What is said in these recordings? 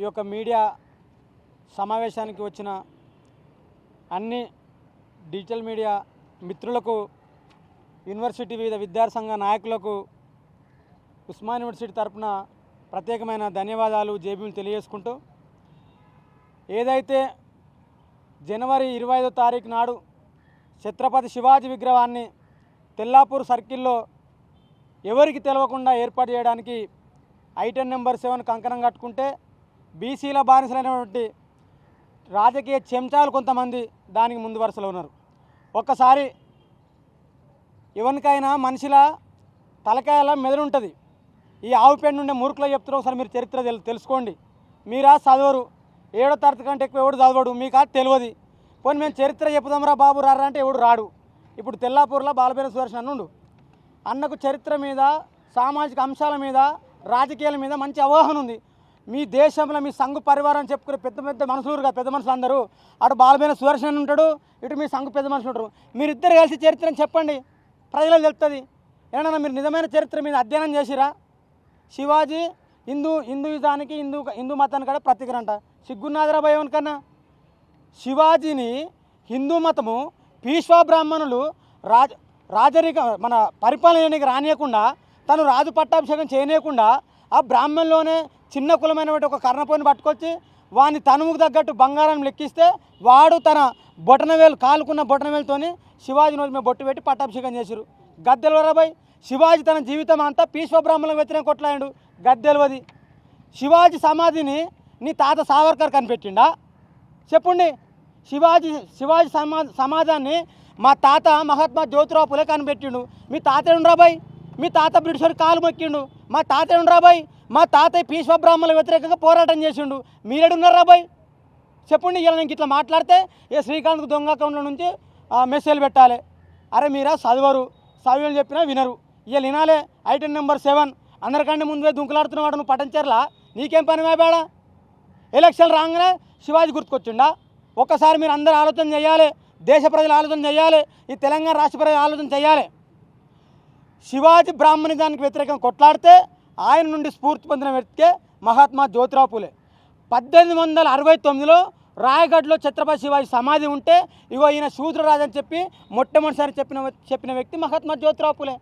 యొక్క మీడియా సమావేశానికి వచ్చిన అన్ని డిజిటల్ మీడియా మిత్రులకు, యూనివర్సిటీ వివిధ విద్యార్థి సంఘ నాయకులకు ఉస్మాన్ యూనివర్సిటీ తరపున ప్రత్యేకమైన ధన్యవాదాలు, జేబీలు తెలియజేసుకుంటూ, ఏదైతే జనవరి 25వ తారీఖు నాడు ఛత్రపతి శివాజీ విగ్రహాన్ని తెల్లాపూర్ సర్కిల్లో ఎవరికి తెలవకుండా ఏర్పాటు చేయడానికి ఐటెన్ నెంబర్ 7 కంకణం కట్టుకుంటే బీసీల బానిసలైనటువంటి రాజకీయ చెంచాలు కొంతమంది దానికి ముందు వరుసలో ఉన్నారు. ఒక్కసారి ఎవరికైనా మనిషిలా తలకాయల మెదడు ఉంటుంది. ఈ ఆవు పెండు ఉండే మూర్ఖులు చెప్తారు. ఒకసారి మీరు చరిత్ర తెలుసుకోండి. మీరా చదవరు, 7వ తరగతి కంటే ఎక్కువ ఎవడు చదవడు, మీకు అది తెలియదు. పోనీ మేము చరిత్ర చెప్పుదాంరా బాబు రారా అంటే ఎవడు రాడు. ఇప్పుడు తెల్లాపూర్లో బాలబేర సుదర్శన్ అన్నుండు. అన్నకు చరిత్ర మీద, సామాజిక అంశాల మీద, రాజకీయాల మీద మంచి అవగాహన ఉంది. మీ దేశంలో మీ సంఘ పరివారం చెప్పుకునే పెద్ద పెద్ద మనుషులు కదా, పెద్ద మనుషులు అందరూ. అటు బాలబేర సుదర్శన్ ఉంటాడు, ఇటు మీ సంఘ పెద్ద మనుషులు ఉంటారు. మీరిద్దరు కలిసి చరిత్రని చెప్పండి, ప్రజలకు తెలుస్తుంది. ఏమన్నా మీరు నిజమైన చరిత్ర మీద అధ్యయనం చేసిరా? శివాజీ హిందూయిజానికి హిందూ మతానికి కూడా ప్రతీకరంట. సిగ్గున్నాదిరా భయం కన్నా. శివాజీని హిందూ మతము పీష్వా బ్రాహ్మణులు రాజరిక మన పరిపాలనకి రానియకుండా, తను రాజు పట్టాభిషేకం చేయనీయకుండా ఆ బ్రాహ్మణులోనే చిన్న కులమైనటువంటి ఒక కర్ణపోని పట్టుకొచ్చి వాని తనుముకు తగ్గట్టు బంగారం లెక్కిస్తే వాడు తన బొటనవేలు కాలుకున్న బొటనవేలుతోని శివాజీ నోటి మీద బొట్టు పెట్టి పట్టాభిషేకం చేశారు. గద్దెలవరాబాయ్ శివాజీ తన జీవితం అంతా పీష్వా బ్రాహ్మణులకు వ్యతిరేకంగా కొట్లాడు. గద్దెలవది. శివాజీ సమాధిని నీ తాత సావర్కర్ కనిపెట్టిండా? చెప్పండి. శివాజీ సమాజాన్ని మా తాత మహాత్మా జ్యోతిరావు పులే కనిపెట్టిండు. మీ తాత ఉండ్రాబాయ్, మీ తాత బ్రిటిషర్ కాలు మొక్కిండు. మా తాత ఉండ్రాబాయ్, మా తాతయ్య పీష్వా బ్రాహ్మణుల వ్యతిరేకంగా పోరాటం చేసిండు. మీరేడున్నారు రాబాయ్? చెప్పండి. ఇలా నేను ఇట్లా మాట్లాడితే శ్రీకాంత్కు దొంగ అకౌంట్ల నుంచి మెసేజ్లు పెట్టాలి. అరే మీరా చదవరు, చదివేలు చెప్పినా వినరు. ఇవాళ వినాలే. ఐటెన్ నెంబర్ 7 అందరికంటే ముందే దుంకులాడుతున్నవాడు నువ్వు పట్టంచర్లా, నీకేం పని మేబేడా? ఎలక్షన్ రాగానే శివాజీ గుర్తుకొచ్చిండా? ఒక్కసారి మీరు అందరూ ఆలోచన చేయాలి, దేశ ప్రజలు ఆలోచన చేయాలి, ఈ తెలంగాణ రాష్ట్ర ప్రజలు ఆలోచన చేయాలి. శివాజీ బ్రాహ్మణిజానికి వ్యతిరేకంగా కొట్లాడితే ఆయన నుండి స్ఫూర్తి పొందిన వ్యక్తికే మహాత్మా జ్యోతిరావు పులే. 1869లో రాయగఢ్లో ఛత్రపతి శివాజీ సమాధి ఉంటే ఇగో ఈయన శూద్రరాజు అని చెప్పి మొట్టమొదటిసారి చెప్పిన వ్యక్తి మహాత్మా జ్యోతిరావు పులే.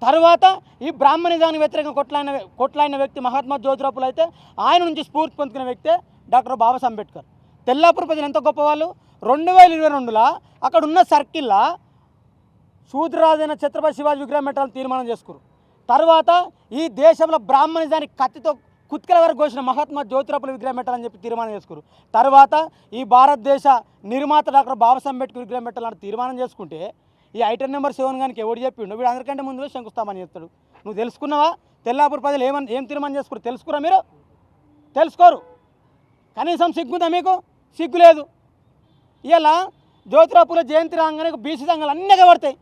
తర్వాత ఈ బ్రాహ్మణిజానికి వ్యతిరేకంగా కొట్లాడిన వ్యక్తి మహాత్మా జ్యోతిరావు పులే అయితే ఆయన నుంచి స్ఫూర్తి పొందుకున్న వ్యక్తే డాక్టర్ బాబాసాహెబ్ అంబేద్కర్. తెల్లాపూర్ ప్రజలు ఎంత గొప్పవాళ్ళు. 2022లో అక్కడ ఉన్న సర్కిల్లో శూద్రరాజైన ఛత్రపతి శివాజీ విగ్రహం పెట్టాలని తీర్మానం చేసుకున్నారు. తర్వాత ఈ దేశంలో బ్రాహ్మణిజానికి కత్తితో కుత్కెల వరకు కోసిన మహాత్మా జ్యోతిరావు పులే విగ్రహం పెట్టాలని చెప్పి తీర్మానం చేసుకున్నారు. తర్వాత ఈ భారతదేశ నిర్మాత డాక్టర్ బాబాసాహెబ్ అంబేద్కర్ విగ్రహం పెట్టాలని తీర్మానం చేసుకుంటే ఈ ఐటెన్ నెంబర్ 7 కానీ ఎవడు చెప్పిండు? వీడు అందరికంటే ముందు శంకుస్థాపన చేస్తాడు. నువ్వు తెలుసుకున్నావా? తెల్లాపూర్ ప్రజలు ఏం తీర్మానం చేసుకున్నారు తెలుసుకురా? మీరు తెలుసుకోరు. కనీసం సిగ్గుందా మీకు? సిగ్గు లేదు. ఇలా జ్యోతిరావు పులే జయంతి రాగానే బీసీ సంఘాలు అన్నీ పడతాయి.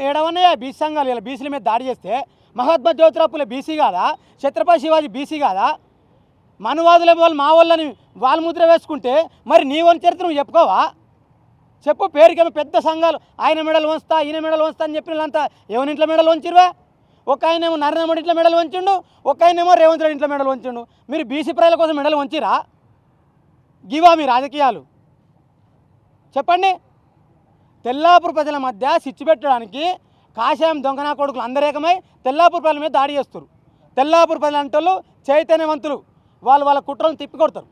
ఏడవన్నాయా బీసీ సంఘాలు? ఇలా బీసీల మీద దాడి చేస్తే మహాత్మా జ్యోతిరావు పులే బీసీ కాదా? ఛత్రపతి శివాజీ బీసీ కాదా? మనువాదుల వాళ్ళు మా వాళ్ళని వాళ్ళ ముద్ర వేసుకుంటే మరి నీ వన్ చరిత్ర నువ్వు చెప్పుకోవా? చెప్పు. పేరుకేమో పెద్ద సంఘాలు ఆయన మెడలు వంచుతా, ఈయన మెడలు వంచుతా అని చెప్పిన వాళ్ళంతా ఎవరి ఇంట్లో మెడలు వంచిరువా? ఒక ఆయనేమో నరేంద్ర మోడీ ఇంట్లో మెడలు వంచిండు, ఒక ఆయనేమో రేవంత్ రెడ్డి ఇంట్లో మెడలు వంచిండు. మీరు బీసీ ప్రజల కోసం మెడలు వంచిరా? గివా మీ రాజకీయాలు? చెప్పండి. తెల్లాపూర్ ప్రజల మధ్య సిచ్చు పెట్టడానికి కాషాయం దొంగనా కొడుకులు అందరేకమై తెల్లాపూర్ ప్రజల మీద దాడి చేస్తారు. తెల్లాపూర్ ప్రజలు అంటే చైతన్యవంతులు, వాళ్ళ కుట్రలను తిప్పికొడతారు.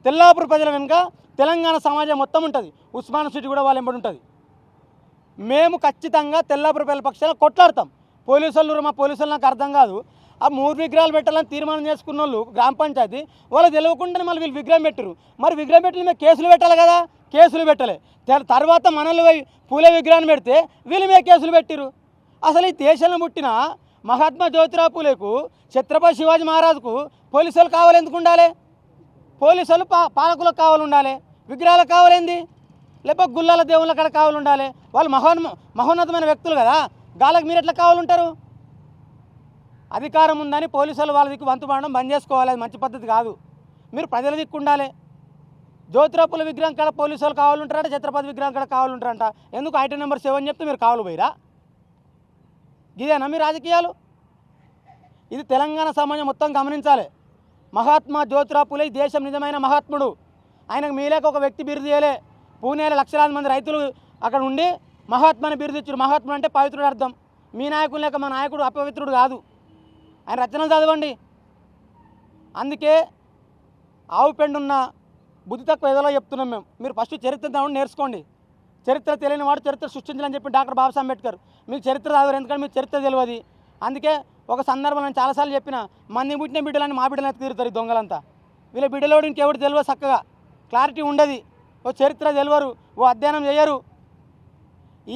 తెల్లాపూర్ ప్రజల వెనుక తెలంగాణ సమాజం మొత్తం ఉంటుంది. ఉస్మాన్ సిటీ కూడా వాళ్ళు ఎంబడి ఉంటుంది. మేము ఖచ్చితంగా తెల్లాపూర్ ప్రజల పక్షాన కొట్లాడతాం. పోలీసులు మా పోలీసులు నాకు అర్థం కాదు. ఆ 3 విగ్రహాలు పెట్టాలని తీర్మానం చేసుకున్న వాళ్ళు గ్రామ పంచాయతీ వాళ్ళు తెలియకుండానే మళ్ళీ వీళ్ళు విగ్రహం పెట్టరు. మరి విగ్రహం పెట్టిన మీద కేసులు పెట్టాలి కదా, కేసులు పెట్టలే. తర్వాత మనల్ని పూలే విగ్రహాన్ని పెడితే వీళ్ళు మీద కేసులు పెట్టిరు. అసలు ఈ దేశంలో పుట్టిన మహాత్మా జ్యోతిరావు పులేకు, ఛత్రపతి శివాజీ మహారాజుకు పోలీసులు కావాలి ఎందుకు ఉండాలి? పోలీసులు పాలకులకు కావాలి ఉండాలి, విగ్రహాలకు కావాలేంది? లేకపోతే గుళ్ళల దేవుళ్ళ కాడ కావాలి ఉండాలి. వాళ్ళు మహోన్నతమైన వ్యక్తులు కదా, గాలకు మీరు ఎట్లా కావాలంటారు? అధికారం ఉందని పోలీసులు వాళ్ళ దిక్కు వంతు పడడం బంద్ చేసుకోవాలి. అది మంచి పద్ధతి కాదు. మీరు ప్రజల దిక్కు ఉండాలి. జ్యోతిరావు పులే విగ్రహం కాడ పోలీసులు కావాలంటారంట, ఛత్రపతి విగ్రహం కాడ కావాలంటారంట. ఎందుకు ఐటెన్ నెంబర్ 7 చెప్తే మీరు కావాలి పోయిరా? ఇదేనా మీ రాజకీయాలు? ఇది తెలంగాణ సమాజం మొత్తం గమనించాలి. మహాత్మా జ్యోతిరావు పూలే ఈ దేశం నిజమైన మహాత్ముడు. ఆయనకు మీలేక ఒక వ్యక్తి బిరుదు చేయలే. పూణేలో లక్షలాది మంది రైతులు అక్కడ ఉండి మహాత్మాని బిరుదు ఇచ్చారు. మహాత్ముడు అంటే పవిత్రుడు అర్థం. మీ నాయకులు లేక మా నాయకుడు అపవిత్రుడు కాదు. ఆయన రచనలు చదవండి. అందుకే ఆవు పెండున్న బుద్ధి తక్కువ ఏదోలో చెప్తున్నాం మేము. మీరు ఫస్ట్ చరిత్ర నేర్చుకోండి. చరిత్ర తెలియని వాడు చరిత్ర సృష్టించాలని చెప్పి డాక్టర్ బాబాసాహెబ్ అంబేద్కర్. మీకు చరిత్ర చదవరు, ఎందుకంటే మీకు చరిత్ర తెలియదు. అందుకే ఒక సందర్భంలో నేను చాలాసార్లు చెప్పిన, మంది పుట్టిన బిడ్డలని మా బిడ్డలు ఎత్తి తీరుతారు ఈ దొంగలంతా. వీళ్ళ బిడ్డలోడు ఇంకెవడు తెలియదు, చక్కగా క్లారిటీ ఉండదు, ఓ చరిత్ర తెలియరు, ఓ అధ్యయనం చేయరు.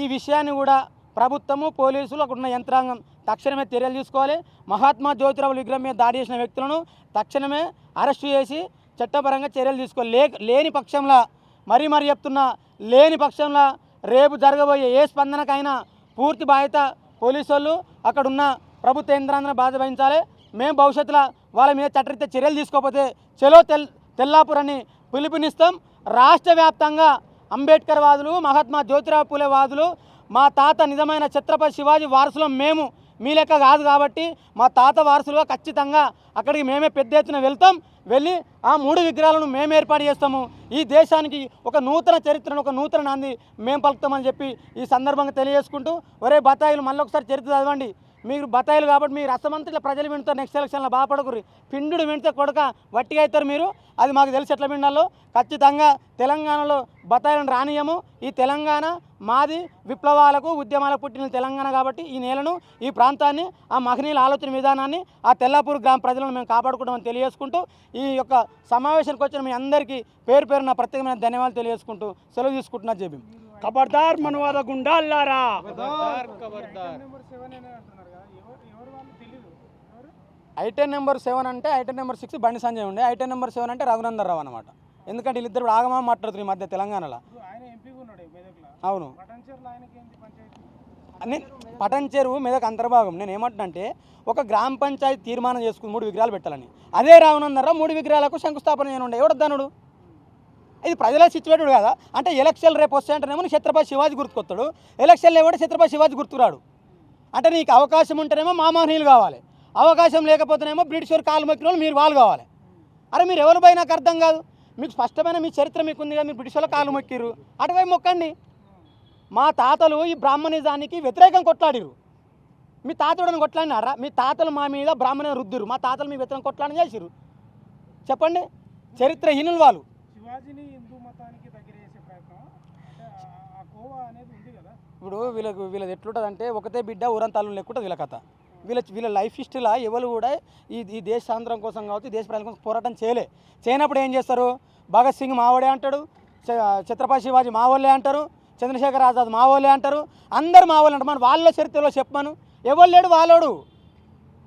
ఈ విషయాన్ని కూడా ప్రభుత్వము, పోలీసులు, అక్కడ ఉన్న యంత్రాంగం తక్షణమే చర్యలు తీసుకోవాలి. మహాత్మా జ్యోతిరావు విగ్రహం మీద దాడి చేసిన వ్యక్తులను తక్షణమే అరెస్టు చేసి చట్టపరంగా చర్యలు తీసుకోవాలి. లేని పక్షంలో మరీ చెప్తున్నా, లేని పక్షంలో రేపు జరగబోయే ఏ స్పందనకైనా పూర్తి బాధ్యత పోలీసు వాళ్ళు, అక్కడున్న ప్రభుత్వ యంత్రాంగం బాధ్యత వహించాలి. మేము భవిష్యత్తులో వాళ్ళ మీద చట్టరీత్యా చర్యలు తీసుకోకపోతే చలో తెల్లాపూర్ అని పిలుపునిస్తాం. రాష్ట్ర వ్యాప్తంగా అంబేద్కర్ వాదులు, మహాత్మా జ్యోతిరావు పూలే వాదులు, మా తాత నిజమైన ఛత్రపతి శివాజీ వారసులు మేము, మీ లెక్క కాదు కాబట్టి మా తాత వారసులుగా ఖచ్చితంగా అక్కడికి మేమే పెద్ద ఎత్తున వెళ్తాం. వెళ్ళి ఆ 3 విగ్రహాలను మేము ఏర్పాటు చేస్తాము. ఈ దేశానికి ఒక నూతన చరిత్రను, ఒక నూతన నాంది మేము పలుకుతామని చెప్పి ఈ సందర్భంగా తెలియజేసుకుంటూ, ఒరే బతాయిలు మళ్ళీ ఒకసారి చరిత్ర చదవండి. మీరు బతాయిలు కాబట్టి మీరు రసమంత్రిలో ప్రజలు వింటారు. నెక్స్ట్ ఎలక్షన్లో బాధపడకుర్రి. పిండుడు వింటే కొడక వట్టిగా అవుతారు మీరు. అది మాకు తెలిసి ఎట్లా విండాలో. ఖచ్చితంగా తెలంగాణలో బతాయిలను రానియము. ఈ తెలంగాణ మాది, విప్లవాలకు ఉద్యమాలకు పుట్టిన తెలంగాణ కాబట్టి ఈ నేలను, ఈ ప్రాంతాన్ని, ఆ మహనీయుల ఆలోచన విధానాన్ని, ఆ తెల్లాపూర్ గ్రామ ప్రజలను మేము కాపాడుకుంటామని తెలియజేసుకుంటూ, ఈ యొక్క సమావేశానికి వచ్చిన మీ అందరికీ పేరు పేరున ప్రత్యేకమైన ధన్యవాదాలు తెలియజేసుకుంటూ సెలవు తీసుకుంటున్నా. జేబీ ఖబర్దార్ మనవాద గుండాల్లారా. ఐటెన్ నెంబర్ 7 అంటే ఐటెన్ నెంబర్ 6 బండి సంజయ్ ఉండే, ఐటెన్ నెంబర్ 7 అంటే రఘునందన్ రావు అనమాట. ఎందుకంటే వీళ్ళిద్దరు ఆగమా మాట్లాడుతున్నారు ఈ మధ్య తెలంగాణలో. అవును, పటన్ చెరువు మెదక్ అంతర్భాగం. నేను ఏమంటున్నానంటే, ఒక గ్రామ పంచాయతీ తీర్మానం చేసుకుని 3 విగ్రహాలు పెట్టాలని. అదే రఘునందన్ రావు 3 విగ్రహాలకు శంకుస్థాపన చేయనుండే. ఎవడద్దానుడు? ఇది ప్రజల సిచ్యువేటెడ్ కదా. అంటే ఎలక్షన్ రేపు వస్తాయంటేనేమో ఛత్రపతి శివాజీ గుర్తుకొస్తాడు, ఎలక్షన్లు ఎవడో ఛత్రపతి శివాజీ గుర్తురాడు. అంటే నీకు అవకాశం ఉంటేనేమో మా మహనీయులు కావాలి, అవకాశం లేకపోతేనేమో బ్రిటిష్ వారు కాలు మొక్కిన వాళ్ళు వాళ్ళు కావాలి. అరే మీరు ఎవరు పోయి నాకు అర్థం కాదు. మీకు స్పష్టమైన మీ చరిత్ర మీకు ఉంది కదా, మీరు బ్రిటిష్ వాళ్ళ కాలు మొక్కిరు, అటువైపు మొక్కండి. మా తాతలు ఈ బ్రాహ్మణిజానికి వ్యతిరేకం కొట్లాడిరు. మీ తాతలను కొట్లాడినారా? మీ తాతలు మా మీద బ్రాహ్మణ రుద్దురు, మా తాతలు మీ వ్యతిరేకం కొట్లాడని చేసిరు. చెప్పండి, చరిత్రహీనులు వాళ్ళు. శివాజీని హిందూ మతానికి దగ్గర చేసే ప్రయత్నం ఆ కోవా అనేది ఉంది కదా. ఇప్పుడు వీళ్ళది ఎట్లుంటుందంటే, ఒకటే బిడ్డ ఊరంతా అల్లు లెక్కుంటుంది వీళ్ళ కథ. వీళ్ళ లైఫ్ హిస్టరీలో ఎవరు కూడా ఈ దేశ స్వాతంత్రం కోసం కావచ్చు, దేశ ప్రజల కోసం పోరాటం చేయనప్పుడు ఏం చేస్తారు? భగత్ సింగ్ మావోడే అంటాడు, ఛత్రపతి శివాజీ మావోళ్ళే అంటారు, చంద్రశేఖర్ ఆజాద్ మావోళ్ళే అంటారు, అందరు మావోళ్ళు అంటారు. మన వాళ్ళ చరిత్రలో చెప్పమను, ఎవరు లేడు వాళ్ళోడు.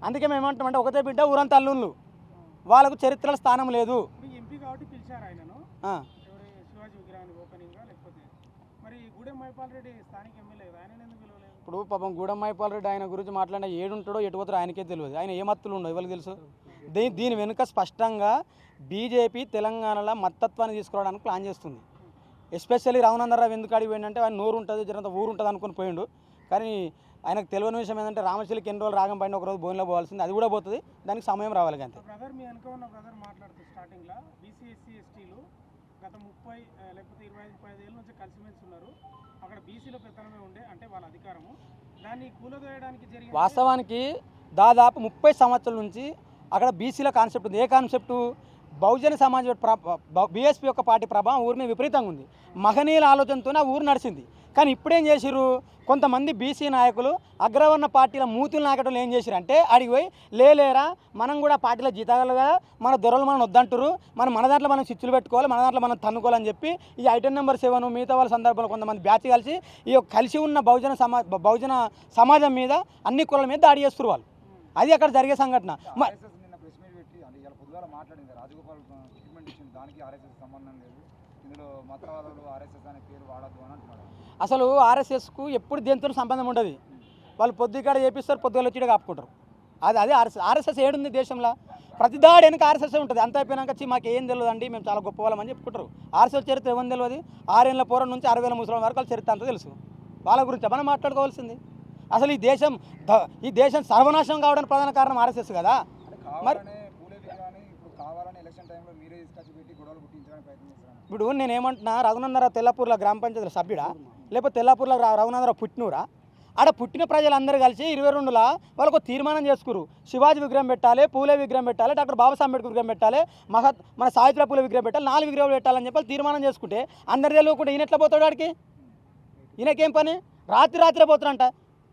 అందుకే మేము ఏమంటామంటే, ఒకటే బిడ్డ ఊరంతా అల్లుళ్ళు, వాళ్ళకు చరిత్రలో స్థానం లేదు. ఎంపీ కాబట్టి పిలిచారు ఆయనను శివాజీ విగ్రహాన్ని ఓపెనింగ్, లేకపోతే మరి గూడెం మైపాల్ రెడ్డి స్థానిక ఎమ్మెల్యే కదా, ఆయన ఎందుకు పిలవలేదు? ఇప్పుడు పాపం గూడెం మైపాల్ రెడ్డి ఆయన గురించి మాట్లాడిన ఏడుంటాడో ఎటు పోతాడో ఆయనకే తెలియదు. ఆయన ఏ మత్తులు ఉండవు, ఎవరికి తెలుసు? దీని వెనుక స్పష్టంగా బీజేపీ తెలంగాణలో మత్తత్వాన్ని తీసుకురావడానికి ప్లాన్ చేస్తుంది. ఎస్పెషల్లీ రఘునందన్ రావు ఎందుకు అడిగి పోయిందంటే, ఆయన నోరు ఉంటుంది, జరంత ఊరు ఉంటుంది అనుకుని పోయిండు. కానీ ఆయనకు తెలియని విషయం ఏంటంటే, రామశిలికి ఎన్ని రోజులు రాగం పైన ఒకరోజు బోన్లో పోవాల్సింది, అది కూడా పోతుంది. దానికి సమయం రావాలి. అంతే. బ్రదర్ మీ వెనక ఉన్న బ్రదర్ మాట్లాడుతూ స్టార్టింగ్లో బీసీ ఎస్సీ ఎస్టీలు గత 30 లేకపోతే 25 ఏళ్ళ నుంచి కలిసిమెలిసి ఉన్నారు. అక్కడ బీసీలో పెత్తనమే ఉండే, అంటే వాళ్ళ అధికారము, దాన్ని కూలదోయడానికి జరిగిన వాస్తవానికి దాదాపు 30 సంవత్సరాల నుంచి అక్కడ బీసీల కాన్సెప్ట్ ఉంది. ఏ కాన్సెప్టు? బహుజన సమాజ్ బీఎస్పీ యొక్క పార్టీ ప్రభావం ఊరి మీద విపరీతంగా ఉంది. మహనీయుల ఆలోచనతోనే ఆ ఊరు నడిచింది. కానీ ఇప్పుడేం చేసిరు? కొంతమంది బీసీ నాయకులు అగ్రవర్ణ పార్టీల మూతులు నాయకులు ఏం చేసిరు అంటే, అడిగి పోయి లేరా మనం కూడా పార్టీలో జీతాలు కదా, మన దొరలు మనం వద్దంటారు, మన దాంట్లో మనం చిచ్చులు పెట్టుకోవాలి, మన దాంట్లో మనం తన్నుకోవాలని చెప్పి ఈ ఐటెం నెంబర్ 7 మిగతా వాళ్ళ సందర్భంలో కొంతమంది బ్యాచ్ కలిసి ఈ కలిసి ఉన్న బహుజన సమాజం మీద, అన్ని కులాల మీద దాడి చేస్తారు వాళ్ళు. అది అక్కడ జరిగే సంఘటన. మాట్లాడింది రాజగోపాల్ స్టేట్మెంట్ ఇచ్చింది, దానికి ఆర్ఎస్ఎస్ సంబంధం లేదు, ఇందులో మతవాదులు ఆర్ఎస్ఎస్ అనే పేరు వాడద్దు అని అంటున్నాడు. అసలు ఆర్ఎస్ఎస్కు ఎప్పుడు దేనితో సంబంధం ఉంటుంది. వాళ్ళు పొద్దుకాడ చేపిస్తారు, పొద్దుగా వచ్చి కాపుకుంటారు. అది ఆర్ఎస్ఎస్ ఏడుంది దేశంలో? ప్రతి దాడి వెనక ఆర్ఎస్ఎస్ ఉంటుంది. అంత అయిపోయినాక మాకు ఏం తెలియదు అండి, మేము చాలా గొప్ప వాళ్ళమని చెప్పుకుంటారు. ఆర్ఎస్ఎస్ చరిత్ర ఏమని తెలియదు? 6 ఏళ్ళ పూర్వం నుంచి 60,000 ముసలి వరకు వాళ్ళ చరిత్ర అంతా తెలుసు. వాళ్ళ గురించి మనం మాట్లాడుకోవాల్సింది. అసలు ఈ దేశం సర్వనాశనం కావడానికి ప్రధాన కారణం ఆర్ఎస్ఎస్ కదా. మరి ఎలక్షన్ టైంలో మీరే తీసుకొచ్చి పెట్టి గొడవలు పుట్టించడానికి ప్రయత్నం చేస్తున్నారు. ఇప్పుడు నేనేమంటున్నా, రఘునందరావు తెల్లపూర్ల గ్రామ పంచాయతీల సభ్యుడా, లేకపోతే తెల్లపూర్ల రఘునందరావు పుట్టినూరా? ఆడ పుట్టిన ప్రజలందరూ కలిసి 22లా వాళ్ళకు తీర్మానం చేసుకురు. శివాజీ విగ్రహం పెట్టాలి, పూలే విగ్రహం పెట్టాలి, డాక్టర్ బాబాసాహెబ్ అంబేద్కర్ విగ్రహం పెట్టాలి, మన సావిత్రి పూలే విగ్రహం పెట్టాలి, 4 విగ్రహాలు పెట్టాలని చెప్పి తీర్మానం చేసుకుంటే అందరు తెలియకుండా ఈయన ఎట్లా పోతాడు వాడికి? ఈయనకేం పని? రాత్రే పోతాడంట.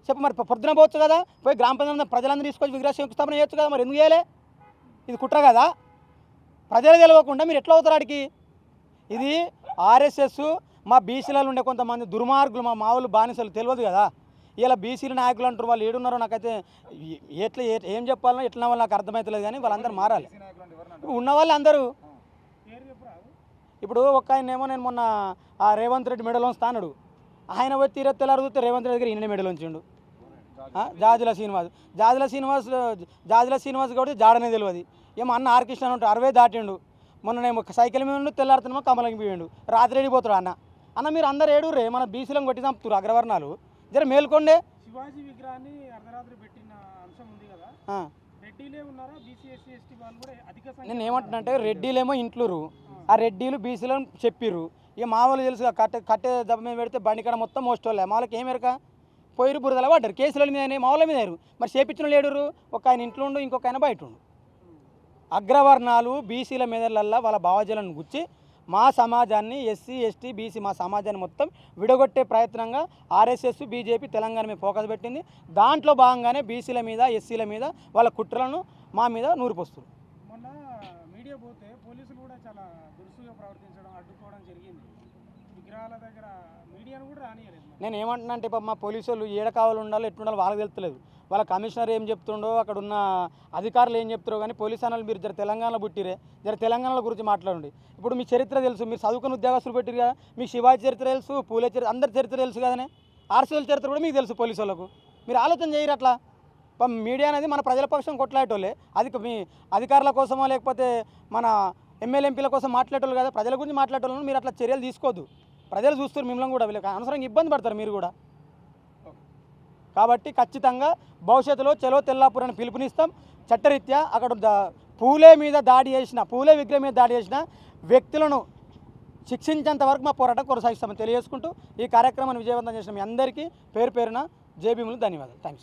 చెప్పు మరి, పొద్దున పోవచ్చు కదా, పోయి గ్రామ పంచాయతీ ప్రజలందరూ తీసుకొచ్చి విగ్రహ శంకుస్థాపన చేయొచ్చు కదా, మరి ఎందుకు చేయలే? ఇది కుట్ర కదా. ప్రజలు తెలియకుండా మీరు ఎట్లా అవుతారు వాడికి? ఇది ఆర్ఎస్ఎస్ మా బీసీలలో ఉండే కొంతమంది దుర్మార్గులు, మా మావులు బానిసలు తెలియదు కదా. ఇలా బీసీల నాయకులు అంటారు, వాళ్ళు ఏడున్నారో నాకైతే ఏం చెప్పాలనో ఎట్లా వాళ్ళు నాకు అర్థమవుతలేదు, కానీ వాళ్ళందరూ మారాలి. బీసీ నాయకులు అంటే ఎవరు ఇప్పుడు ఉన్నవాళ్ళు అందరూ, పేరు చెప్పురా ఇప్పుడు ఒక ఆయనేమో నేను మొన్న ఆ రేవంత్ రెడ్డి మెడలో స్థానుడు, ఆయన వచ్చి తీర తెల్లారు చూస్తే రేవంత్ రెడ్డి దగ్గర ఈయన మెడలో ఉంచిండు. జాజుల శ్రీనివాస్ కాబట్టి జాడనే తెలియదు. ఏమో అన్న ఆర్కృష్ణ అని ఉంటాడు, 60 దాటిండు. మొన్ననేమో సైకిల్ మీద ఉండి తెల్లారుతున్నామో కమలకి పోయిండు, రాత్రి వెళ్ళిపోతాడు. అన్న మీరు అందరు ఏడుర్రే, మన బీసీలను కొట్టి చంపుతారు అగ్రవర్ణాలు, జర మేల్కొండే. శివాజీ విగ్రహాన్ని అర్ధరాత్రి పెట్టిన అంశం ఉంది కదా, రెడ్డిలే ఉన్నారా బీసీ ఎస్సీ ఎస్టీ వాళ్ళు కూడా అధిక సంఖ్య? నేను ఏమంటున్నానంటే, రెడ్డిలేమో ఇంట్లూరు, ఆ రెడ్డిలు బీసీలను చెప్పిర్రు. ఇక మా వాళ్ళు తెలుసు, కట్టే దెబ్బ మీద పెడితే బండి కాడ మొత్తం మోస్టోళ్ళే, మా వాళ్ళకి ఏం ఎరక పోయిరు బురదల పడ్డారు. కేసుల మీద మా వాళ్ళ మీద మరి చేపించిన లేడురు, ఒక ఆయన ఇంట్లో ఉండు, ఇంకొక ఆయన బయట ఉండు. అగ్రవర్ణాలు బీసీల మీదలల్లా వాళ్ళ భావజలను గుచ్చి మా సమాజాన్ని, ఎస్సీ ఎస్టీ బీసీ మా సమాజాన్ని మొత్తం విడగొట్టే ప్రయత్నంగా ఆర్ఎస్ఎస్ బీజేపీ తెలంగాణ మీద ఫోకస్ పెట్టింది. దాంట్లో భాగంగానే బీసీల మీద, ఎస్సీల మీద వాళ్ళ కుట్రలను మా మీద నూరిపోస్తారు. మొన్న మీడియా పోతే పోలీసులు కూడా చాలా దురుసుగా ప్రవర్తించడం, అడ్డుకోవడం జరిగింది. విగ్రహాల దగ్గర మీడియాను కూడా రానియలేదు. నేను ఏమంటున్నా అంటే, మా పోలీసు వాళ్ళు ఏడ కావాలి ఉండాలో ఎట్లుండాలో వాళ్ళకి తెలుస్తలేదు. వాళ్ళ కమిషనర్ ఏం చెప్తుండో, అక్కడ ఉన్న అధికారులు ఏం చెప్తారో కానీ, పోలీసు అన్నలు మీరు జర తెలంగాణలో పుట్టిరే, జర తెలంగాణలో గురించి మాట్లాడండి. ఇప్పుడు మీ చరిత్ర తెలుసు, మీరు చదువుకుని ఉద్యోగస్తులు పెట్టిరు కదా, మీకు శివాజీ చరిత్ర తెలుసు, పూలే చరిత్ర, అందరి చరిత్ర తెలుసు కదనే. ఆర్సీల చరిత్ర కూడా మీకు తెలుసు. పోలీసు వాళ్ళకు మీరు ఆలోచన చేయరు అట్లా. మీడియా అనేది మన ప్రజల పక్షం కొట్లాడేటోళ్ళే, అది మీ అధికారుల కోసమో లేకపోతే మన ఎమ్మెల్యే ఎంపీల కోసం మాట్లాడేటోళ్ళు కదా, ప్రజల గురించి మాట్లాడేటోళ్ళని మీరు అట్లా చర్యలు తీసుకోవద్దు. ప్రజలు చూస్తారు మిమ్మల్ని కూడా, వీళ్ళకి అనవసరంగా ఇబ్బంది పడతారు మీరు కూడా. కాబట్టి ఖచ్చితంగా భవిష్యత్తులో చలో తెల్లాపూర్ అని పిలుపునిస్తాం. చట్టరీత్యా అక్కడ పూలే మీద దాడి చేసిన, పూలే విగ్రహం మీద దాడి చేసిన వ్యక్తులను శిక్షించేంత వరకు మా పోరాటం కొనసాగిస్తామని తెలియజేసుకుంటూ, ఈ కార్యక్రమాన్ని విజయవంతం చేసిన మీ అందరికీ పేరు పేరున జై భీములు, ధన్యవాదాలు. థ్యాంక్స్.